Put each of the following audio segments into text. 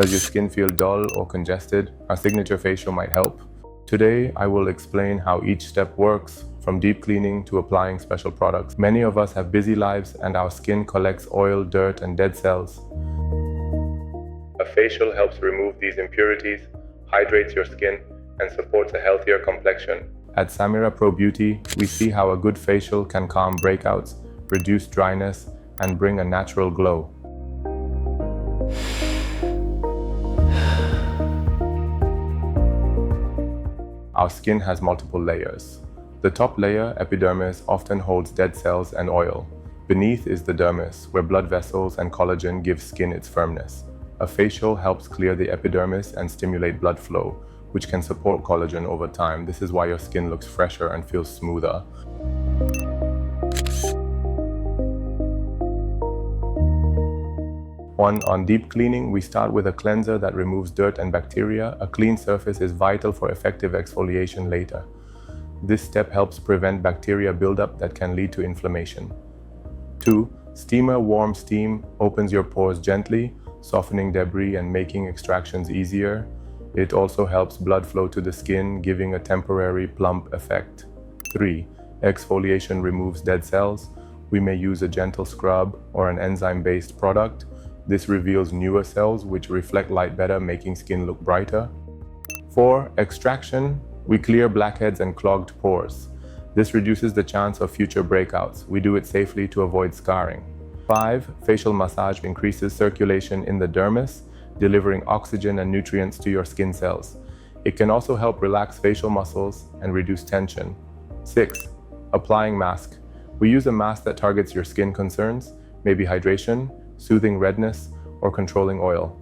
Does your skin feel dull or congested? Our signature facial might help. Today, I will explain how each step works, from deep cleaning to applying special products. Many of us have busy lives and our skin collects oil, dirt, and dead cells. A facial helps remove these impurities, hydrates your skin, and supports a healthier complexion. At Samira Pro Beauty, we see how a good facial can calm breakouts, reduce dryness, and bring a natural glow. Our skin has multiple layers. The top layer, epidermis, often holds dead cells and oil. Beneath is the dermis, where blood vessels and collagen give skin its firmness. A facial helps clear the epidermis and stimulate blood flow, which can support collagen over time. This is why your skin looks fresher and feels smoother. On deep cleaning, we start with a cleanser that removes dirt and bacteria. A clean surface is vital for effective exfoliation later. This step helps prevent bacteria buildup that can lead to inflammation. 2. Steamer warm steam opens your pores gently, softening debris and making extractions easier. It also helps blood flow to the skin, giving a temporary plump effect. 3. Exfoliation removes dead cells. We may use a gentle scrub or an enzyme-based product. This reveals newer cells which reflect light better, making skin look brighter. 4. Extraction. We clear blackheads and clogged pores. This reduces the chance of future breakouts. We do it safely to avoid scarring. 5. Facial massage increases circulation in the dermis, delivering oxygen and nutrients to your skin cells. It can also help relax facial muscles and reduce tension. 6. Applying mask. We use a mask that targets your skin concerns, maybe hydration, soothing redness, or controlling oil.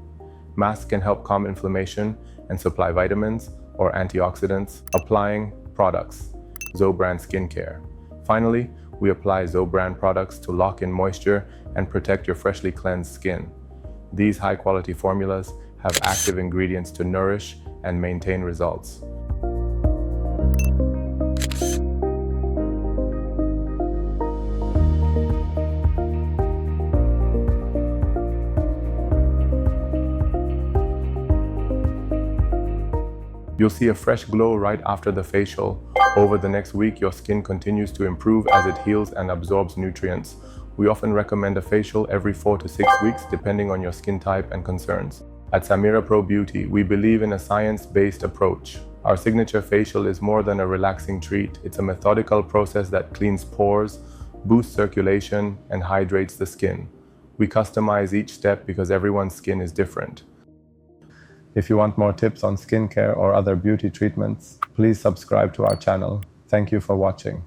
Masks can help calm inflammation and supply vitamins or antioxidants. Applying products. Zoe brand skincare. Finally, we apply Zoe brand products to lock in moisture and protect your freshly cleansed skin. These high-quality formulas have active ingredients to nourish and maintain results. You'll see a fresh glow right after the facial. Over the next week, your skin continues to improve as it heals and absorbs nutrients. We often recommend a facial every 4 to 6 weeks, depending on your skin type and concerns. At Samira Pro Beauty, we believe in a science-based approach. Our signature facial is more than a relaxing treat. It's a methodical process that cleans pores, boosts circulation, and hydrates the skin. We customize each step because everyone's skin is different. If you want more tips on skincare or other beauty treatments, please subscribe to our channel. Thank you for watching.